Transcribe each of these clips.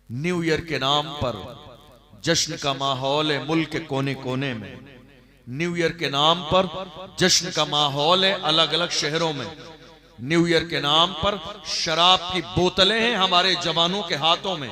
New year के नाम पर जश्न का माहौल है मुल्क के कोने कोने में। न्यू ईयर के नाम पर जश्न का माहौल है अलग अलग शहरों में। न्यू ईयर के नाम पर शराब की बोतलें हैं हमारे जवानों के हाथों में।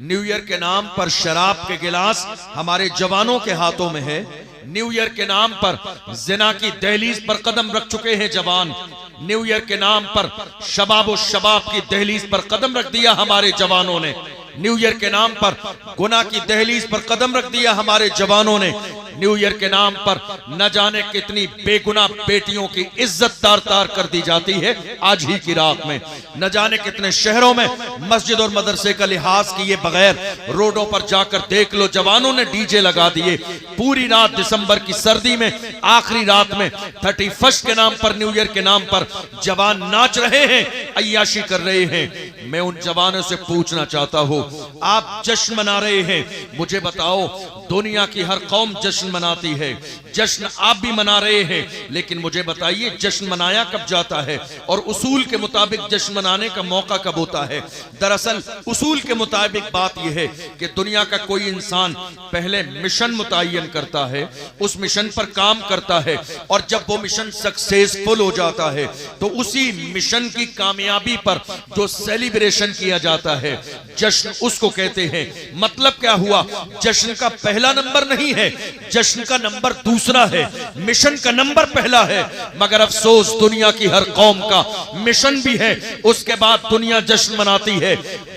न्यू ईयर के नाम पर शराब के गिलास हमारे जवानों के हाथों में है। न्यू ईयर के नाम पर जिना की दहलीज पर कदम रख चुके हैं जवान। न्यू ईयर के नाम पर शबाब और शबाब की दहलीज पर कदम रख दिया हमारे जवानों ने। न्यू ईयर के नाम पर गुनाह की दहलीज पर कदम रख दिया हमारे जवानों ने। न्यू ईयर के नाम पर न जाने कितनी बेगुनाह बेटियों की इज्जत तार तार कर दी जाती है आज ही की रात में। न जाने कितने शहरों में मस्जिद और मदरसे का लिहाज किए बगैर रोडों पर जाकर देख लो जवानों ने डीजे लगा दिए। पूरी रात दिसंबर की सर्दी में आखिरी रात में 31 के नाम पर न्यू ईयर के नाम पर जवान नाच रहे हैं, अय्याशी कर रहे हैं। मैं उन जवानों से पूछना चाहता हूं, आप जश्न मना रहे हैं, मुझे बताओ दुनिया की हर कौम जश्न मनाती है, जश्न आप भी मना रहे हैं, लेकिन मुझे बताइए जश्न मनाया कब जाता है और उसूल के मुताबिक जश्न मनाने का मौका कब होता है। दरअसल उसूल के मुताबिक बात यह है कि दुनिया का कोई इंसान पहले मिशन मुतय्यन करता है, उस मिशन पर काम करता है और जब वो मिशन सक्सेसफुल हो जाता है तो उसी मिशन की कामयाबी पर जो सेलिब्रेशन किया जाता है जश्न उसको कहते हैं। मतलब क्या हुआ, जश्न का पहला नंबर नहीं है, जश्न का नंबर दूसरा है, मिशन का नंबर पहला है। मगर अफसोस दुनिया की हर कौम का मिशन भी है, उसके बाद दुनिया जश्न मनाती है।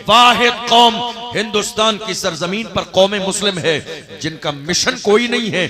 वाहिद कौम हिंदुस्तान की सरजमीन पर कौम मुस्लिम है जिनका मिशन कोई नहीं है,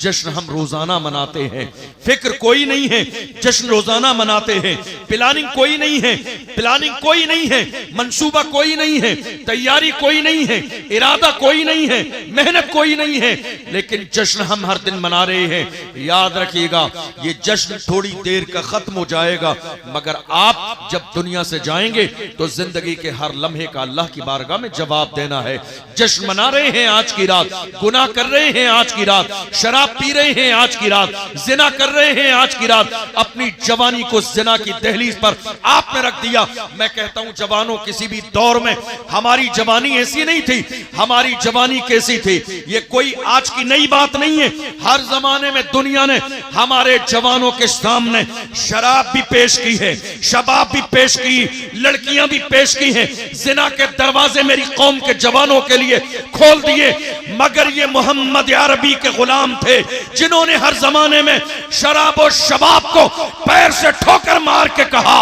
जश्न हम रोजाना मनाते हैं। फिक्र कोई नहीं है, जश्न रोजाना मनाते हैं। प्लानिंग कोई नहीं है, प्लानिंग कोई नहीं है, मंसूबा कोई नहीं है, तैयारी कोई नहीं है, इरादा कोई नहीं है, मेहनत कोई नहीं है, लेकिन जश्न हम हर दिन मना रहे हैं। याद रखिएगा ये जश्न थोड़ी देर का खत्म हो जाएगा, मगर आप जब दुनिया से जाएंगे तो जिंदगी के हर लम्हे का अल्लाह की बारगाह में जवाब देना है। जश्न मना रहे हैं आज की रात, गुनाह कर रहे हैं आज की रात, शराब पी रहे हैं आज की रात, जिना कर रहे हैं आज की रात, अपनी जवानी को जिना की दहलीज पर आपने रख दिया। मैं कहता हूं जवानों, किसी भी दौर में हमारी जवानी ऐसी नहीं थी, हमारी जवानी कैसी थी ये कोई आज की नई बात नहीं है। हर जमाने में दुनिया ने हमारे जवानों के सामने शराब भी पेश की है, शबाब भी पेश की, लड़कियां भी पेश की हैं, जिना के दरवाजे मेरी कौम के जवानों के लिए खोल दिए। मगर ये मोहम्मद अरबी के गुलाम थे जिन्होंने हर जमाने में शराब और शबाब को पैर से ठोकर मार के कहा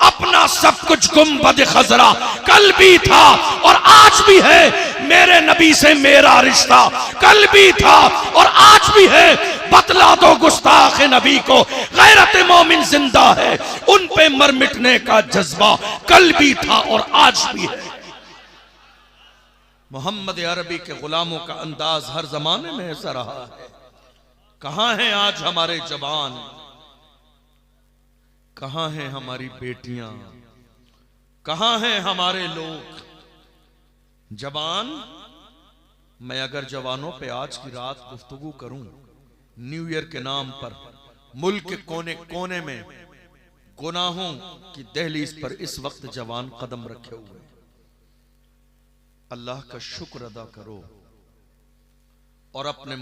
अपना सब कुछ गुंबद खजरा कल भी था और आज भी है, मेरे नबी से मेरा रिश्ता कल भी था और आज भी है। बतला दो गुस्ताख नबी को गैरत मोमिन जिंदा है, उन पे मर मिटने का जज्बा कल भी था और आज भी है। मोहम्मद अरबी के गुलामों का अंदाज हर जमाने में ऐसा रहा है। कहां हैं आज हमारे जवान, कहां हैं हमारी बेटियां, कहां हैं हमारे लोग जवान। मैं अगर जवानों पे आज की रात गुफ्तगू करूं, न्यू ईयर के नाम पर मुल्क के कोने कोने में गुनाहों की दहलीज पर इस वक्त जवान कदम रखे हुए, अल्लाह का शुक्र अदा करो और अपने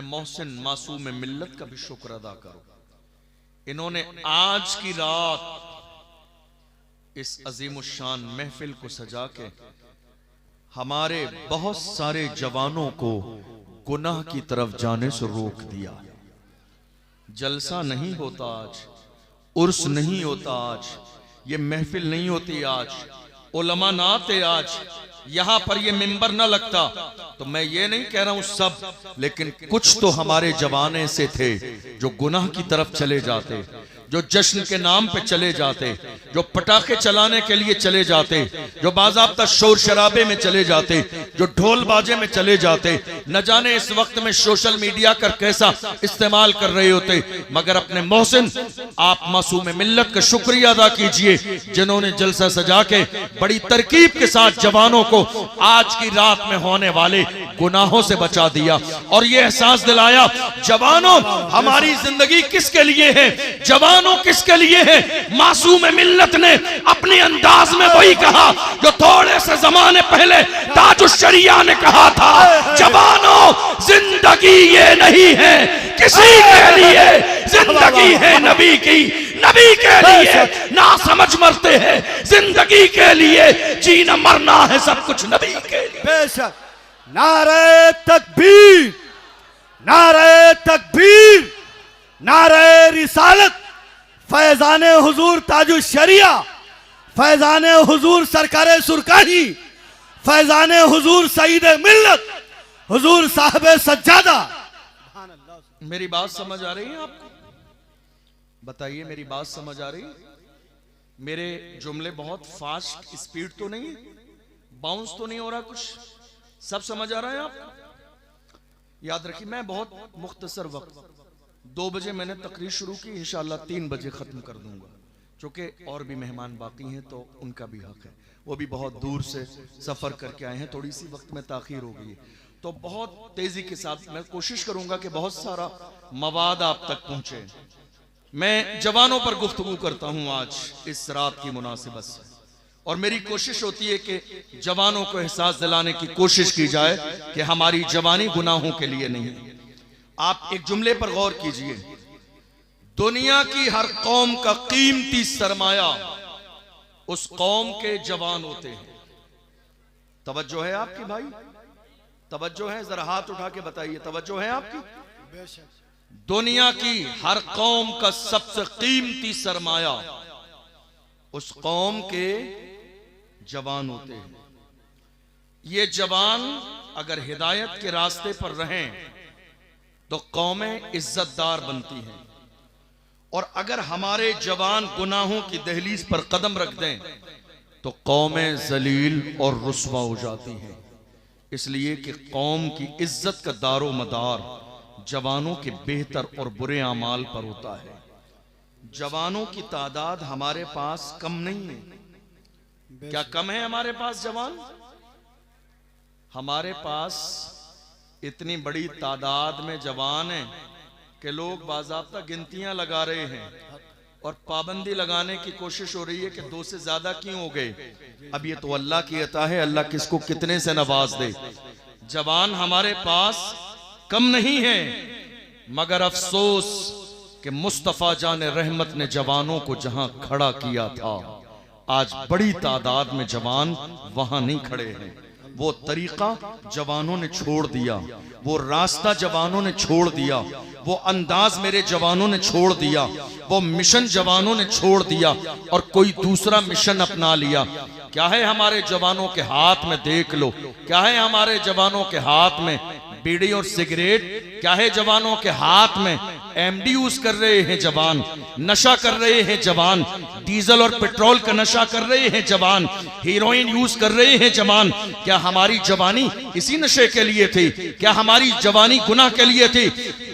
मोहसिन मासूम मिल्लत का भी शुक्र अदा करो। इन्होंने आज की रात इस अजीमुशान महफिल को सजा के हमारे बहुत सारे जवानों को गुनाह की तरफ जाने से रोक दिया। जलसा नहीं होता आज, उर्स नहीं होता आज, ये महफिल नहीं होती आज, उलमा ना आते आज, यहां पर ये मिंबर ना लगता। तो मैं ये नहीं कह रहा हूं सब, लेकिन कुछ तो हमारे जवान ऐसे थे जो गुनाह की तरफ चले जाते, जो जश्न के नाम पे चले जाते, जो पटाखे चलाने के लिए चले जाते, जो बाज़ाब्ता शोर शराबे में चले जाते, जो ढोल बाजे में चले जाते। न जाने इस वक्त में सोशल मीडिया का कैसा इस्तेमाल कर रहे होते। मगर अपने मोहसिन आप मासूम मिल्लत का शुक्रिया अदा कीजिए जिन्होंने जलसा सजा के बड़ी तरकीब के साथ जवानों को आज की रात में होने वाले गुनाहों से बचा दिया और ये एहसास दिलाया, जवानों हमारी जिंदगी किसके लिए है, जवानों किसके लिए है। मासूम मिल्लत ने अपने अंदाज में वही कहा जो थोड़े से जमाने पहले ताजुश्शरिया ने कहा था, जवानों जिंदगी ये नहीं है किसी के लिए, जिंदगी है नबी की, नबी के लिए ना समझ मरते हैं, जिंदगी के लिए जीना मरना है सब कुछ नबी के लिए। बेशक। नारे तकबीर, नारे तकबीर, नारे रिसालत, फैजाने हुजूर ताजुश्शरिया, फैजाने हुजूर सरकारे सुरकाही, फैजाने हुजूर सईद मिल्लत, हुजूर साहब सज्जादा। मेरी बात समझ आ रही है आपको? बताइए, मेरी बात समझ आ रही? मेरे जुमले बहुत फास्ट स्पीड तो नहीं है, बाउंस तो नहीं हो रहा, कुछ सब समझ आ रहा है आपको? याद रखिए, मैं बहुत मुख्तसर वक्त 2 बजे मैंने तकरीर शुरू की, इंशाअल्लाह 3 बजे खत्म कर दूंगा, क्योंकि और भी मेहमान बाकी हैं तो उनका भी हक है, वो भी बहुत दूर से सफर करके आए हैं, थोड़ी सी वक्त में ताखीर हो गई है, तो बहुत तेजी के साथ मैं कोशिश करूंगा कि बहुत सारा मवाद आप तक पहुंचे। मैं जवानों पर गुफ्तगू करता हूं आज इस रात की मुनासिबत से, और मेरी कोशिश होती है कि जवानों को एहसास दिलाने की कोशिश की जाए कि हमारी जवानी गुनाहों के लिए नहीं। आप एक जुमले पर गौर कीजिए, दुनिया की हर कौम का कीमती सरमाया उस कौम के जवान होते हैं। तवज्जो है आपकी भाई? तवज्जो है? जरा हाथ उठा के बताइए, तवज्जो है आपकी? दुनिया की हर कौम का सबसे कीमती सरमाया उस कौम के जवान होते हैं। ये जवान अगर हिदायत के रास्ते पर रहें तो कौमें इज्जतदार बनती हैं, और अगर हमारे जवान गुनाहों की दहलीज पर कदम रख दें तो कौमें जलील और रुस्वा हो जाती हैं। इसलिए कि कौम की इज्जत का दारो मदार जवानों के बेहतर और बुरे अमाल पर होता है। जवानों की तादाद हमारे पास कम नहीं है। क्या कम है हमारे पास जवान? हमारे पास इतनी बड़ी तादाद में जवान हैं कि लोग बाज़ाब्ता गिनतियां लगा रहे हैं और पाबंदी लगाने की कोशिश हो रही है कि 2 से ज्यादा क्यों हो गए। अब ये तो अल्लाह की अता है, अल्लाह किसको कितने से नवाज दे। जवान हमारे पास कम नहीं है, मगर अफसोस कि मुस्तफा जान रहमत ने जवानों को जहां खड़ा किया था, आज बड़ी तादाद में जवान वहां नहीं खड़े हैं। वो तरीका जवानों ने छोड़ दिया, वो रास्ता जवानों ने छोड़ दिया, वो अंदाज मेरे जवानों ने छोड़ दिया, वो मिशन जवानों ने छोड़ दिया और कोई दूसरा मिशन अपना लिया। क्या है हमारे जवानों के हाथ में? देख लो, क्या है हमारे जवानों के हाथ में? बीड़ी और सिगरेट। क्या है जवानों के हाथ में? एमडी यूज कर रहे हैं जवान, नशा कर रहे हैं जवान, डीजल और पेट्रोल का नशा कर रहे हैं जवान, हीरोइन यूज कर रहे हैं जवान। क्या हमारी जवानी इसी नशे के लिए थी? क्या हमारी जवानी गुनाह के लिए थी?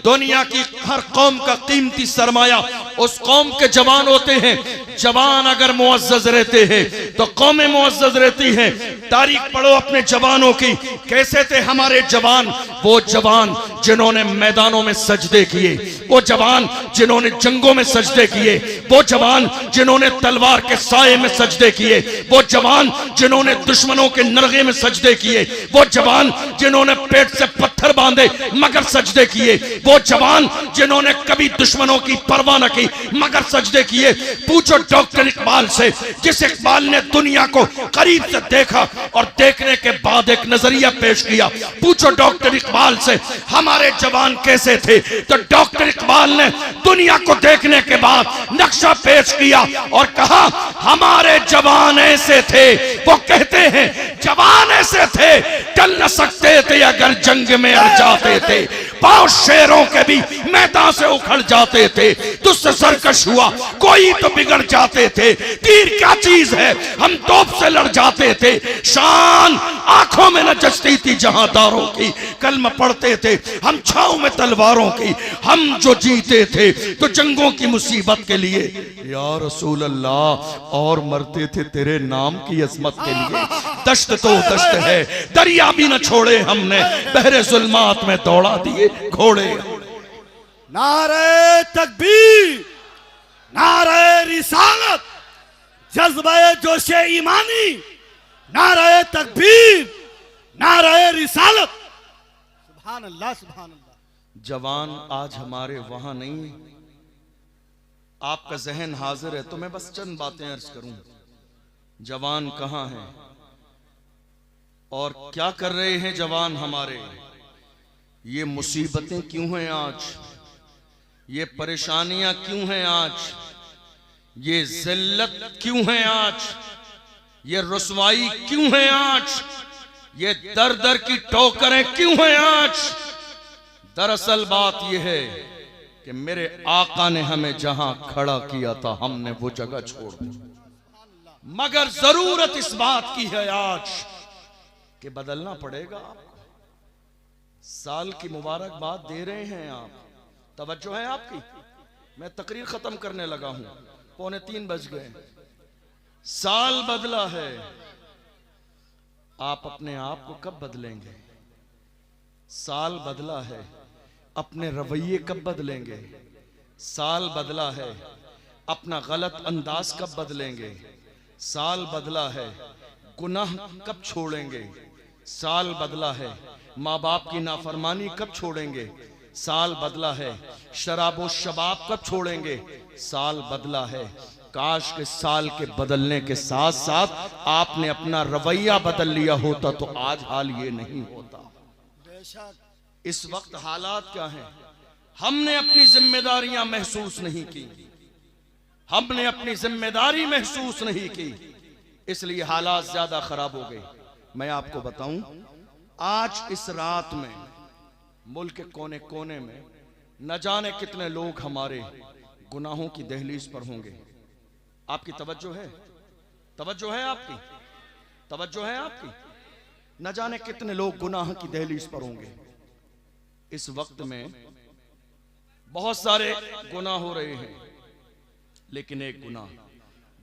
दुनिया की हर कौम का कीमती सरमाया उस कौम के जवान होते हैं। जवान अगर मुअज़्ज़ज़ रहते हैं तो कौमें मुअज़्ज़ज़ रहती हैं। तारीख पढ़ो अपने जवानों की, कैसे थे हमारे जवान। वो जवान जिन्होंने मैदानों में सजदे किए, वो जवान जिन्होंने जंगों में सजदे किए, वो जवान जिन्होंने तलवार के साये में सजदे किए, वो जवान जिन्होंने दुश्मनों के नरगे में सजदे किए, वो जवान जिन्होंने पेट से पत्थर बांधे मगर सजदे किए, वो जवान जिन्होंने कभी दुश्मनों की परवाह न की मगर सजदे किए। पूछो डॉक्टर इकबाल से, जिस इकबाल ने दुनिया को करीब से देखा और देखने के बाद एक नजरिया पेश किया, पूछो डॉक्टर इकबाल से हमारे जवान कैसे थे, तो डॉक्टर इकबाल ने दुनिया को देखने के बाद नक्शा पेश किया और कहा हमारे जवान ऐसे थे। वो कहते हैं जवान ऐसे थे, टल न सकते थे अगर जंग में अड़ जाते थे, पांव शेरों के भी मैदान से उखड़ जाते थे, तुझसे सरकश हुआ कोई तो बिगड़ जाते थे, तीर क्या चीज है हम तोप से लड़ जाते थे, शान आंखों में न जचती थी जहांदारों की, कलमा पढ़ते थे हम छांव में तलवारों की, हम जो जीते थे तो जंगों की मुसीबत के लिए या रसूल अल्लाह, और मरते थे तेरे नाम की अजमत के लिए। दश्त तो दश्त है, दरिया भी न छोड़े हमने, बहरे जुल्मात में दौड़ा दिए घोड़े। नारे तकबीर, नारे रिसालत, जज्बे जोशे ईमानी, नारे तकबीर, नारे रिसालत। सुभान अल्लाह, सुभान अल्लाह। जवान आज हमारे वहां नहीं, आपका जहन हाजिर है तो मैं बस चंद बातें अर्ज करूं। जवान कहां हैं और क्या कर रहे हैं जवान हमारे? ये मुसीबतें क्यों हैं आज, ये परेशानियां क्यों हैं आज, ये जिल्लत क्यों है आज, ये रुसवाई क्यों है आज, ये दर दर की ठोकरें क्यों हैं आज? दरअसल बात यह है कि मेरे आका ने हमें जहां खड़ा किया था हमने वो जगह छोड़ दी, मगर जरूरत इस बात की है आज कि बदलना पड़ेगा आपको। साल की मुबारकबाद दे रहे हैं आप, तवज्जो है आपकी? मैं तकरीर खत्म करने लगा हूं, 2:45 बज गए। साल बदला है, आप अपने आप को कब बदलेंगे? साल बदला है, अपने रवैये कब बदलेंगे? साल बदला है, अपना गलत अंदाज कब बदलेंगे? साल बदला है, गुनाह कब छोड़ेंगे? साल बदला है, माँ बाप की नाफरमानी कब छोड़ेंगे? साल बदला है, शराबो शबाब कब छोड़ेंगे? साल बदला है। काश के साल के बदलने के साथ साथ आपने अपना रवैया बदल लिया होता तो आज हाल ये नहीं होता। इस वक्त हालात क्या हैं? हमने अपनी जिम्मेदारियां महसूस नहीं की, हमने अपनी जिम्मेदारी महसूस नहीं की, इसलिए हालात ज्यादा खराब हो गए। मैं आपको बताऊं, आज इस रात में मुल्क के कोने कोने में न जाने कितने लोग हमारे गुनाहों की दहलीज पर होंगे। आपकी तवज्जो है? तवज्जो है आपकी? तवज्जो है आपकी? न जाने कितने लोग गुनाह की दहलीज पर होंगे। इस वक्त में बहुत सारे गुनाह हो रहे हैं, लेकिन एक गुनाह,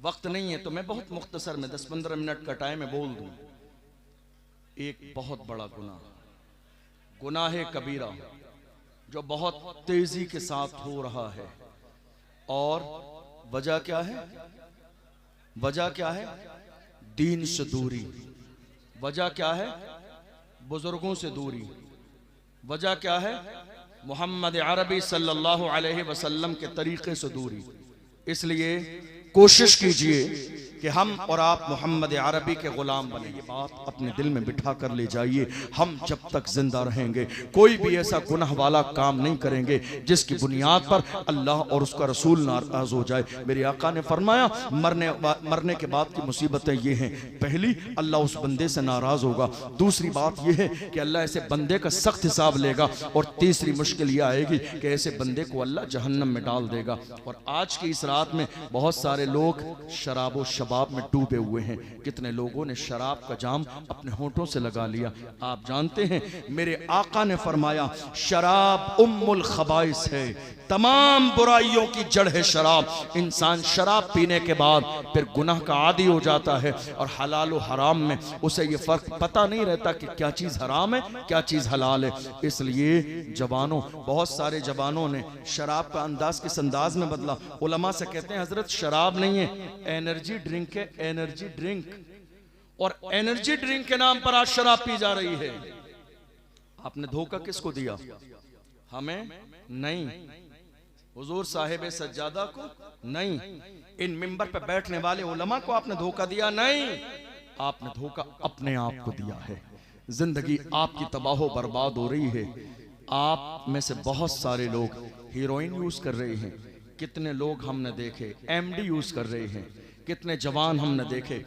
वक्त नहीं है तो मैं बहुत मुख्तसर में 10-15 मिनट का टाइम में बोल दूं। एक बहुत बड़ा गुनाह, गुनाह कबीरा, जो बहुत तेजी के साथ हो रहा है। और वजह क्या है? वजह क्या है? दीन से दूरी। वजह क्या है? बुजुर्गों से दूरी। वजह क्या है? मोहम्मद अरबी सल्लल्लाहु अलैहि वसल्लम के तरीके से दूरी। इसलिए कोशिश कीजिए कि हम और आप मोहम्मद अरबी के गुलाम बने। ये बात अपने दिल में बिठा कर ले जाइए। हम जब तक जिंदा रहेंगे कोई भी ऐसा गुनाह वाला काम नहीं करेंगे जिसकी बुनियाद पर अल्लाह और उसका रसूल नाराज हो जाए। मेरे आका ने फरमाया, मरने के बाद की मुसीबतें ये हैं, पहली अल्लाह उस बंदे से नाराज होगा, दूसरी बात यह है कि अल्लाह ऐसे बंदे का सख्त हिसाब लेगा, और तीसरी मुश्किल यह आएगी कि ऐसे बंदे को अल्लाह जहन्नम में डाल देगा। और आज की इस रात में बहुत सारे लोग शराबो शबाब में डूबे हुए हैं। कितने लोगों ने शराब का जाम अपने होंठों से लगा लिया। आप जानते हैं मेरे आका ने फरमाया, शराब उम्मुल खबाइस है, तमाम बुराइयों की जड़ है शराब। इंसान शराब पीने के बाद फिर गुनाह का आदी हो जाता है, और हलाल और हराम में उसे ये फर्क पता नहीं रहता कि क्या चीज हराम है क्या चीज हलाल है। इसलिए जवानों, बहुत सारे जवानों ने शराब का अंदाज किस अंदाज में बदला। उलमा से कहते हैं, हजरत शराब नहीं है, एनर्जी ड्रिंक है, एनर्जी ड्रिंक। और एनर्जी ड्रिंक के नाम पर आज शराब पी जा रही है। आपने धोखा किसको दिया? हमें नहीं, हुजूर साहिब सज्जादा को नहीं, इन मिंबर पे बैठने वाले उलमा को आपने धोखा दिया नहीं, आपने धोखा अपने आप को दिया है। जिंदगी आपकी तबाह बर्बाद हो रही है। आप में से बहुत सारे लोग हीरोइन यूज कर रहे हैं, कितने लोग हमने देखे एमडी यूज कर रहे हैं, कितने जवान हमने देखे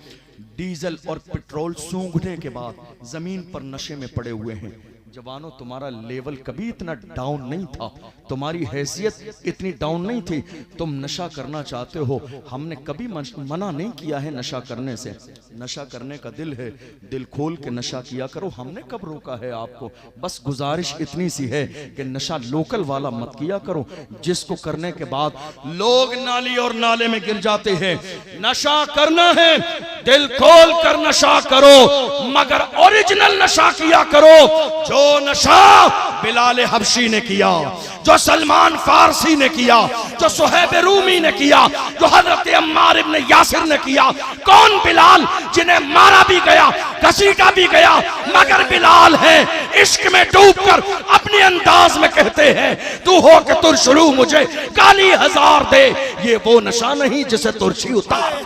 डीजल और पेट्रोल सूंघने के बाद जमीन पर नशे में पड़े हुए हैं। जवानों तुम्हारा लेवल कभी इतना डाउन नहीं था, तुम्हारी हैसियत इतनी डाउन नहीं थी। तुम नशा करना चाहते हो, हमने कभी मना नहीं किया है नशा करने से। नशा करने का दिल है, दिल खोल के नशा किया करो, हमने कब रोका है आपको। बस गुजारिश इतनी सी है कि नशा लोकल वाला मत किया करो, जिसको करने के बाद लोग नाली और नाले में गिर जाते हैं। नशा करना है, दिल खोल कर नशा करो, मगर ओरिजिनल नशा किया करो। जो नशा बिलाल हबशी ने किया, जो सलमान फारसी ने किया, जो सुहैब रूमी ने किया, जो हजरत अम्मार इब्न यासिर ने किया। कौन बिलाल? जिन्हें मारा भी गया, घसीटा भी गया, मगर बिलाल है इश्क में डूबकर अपने अंदाज में कहते हैं, तू हो के तुरशुरू मुझे गाली हजार दे। ये वो नशा नहीं जिसे तुरशी उतार।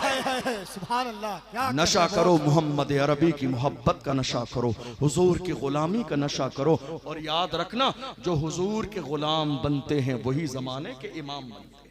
सुभान अल्लाह, क्या नशा करो, मोहम्मद अरबी की मोहब्बत का नशा करो, हुजूर की गुलामी का नशा करो। और याद रखना, जो हुजूर के गुलाम बनते हैं वही जमाने के इमाम बनते हैं।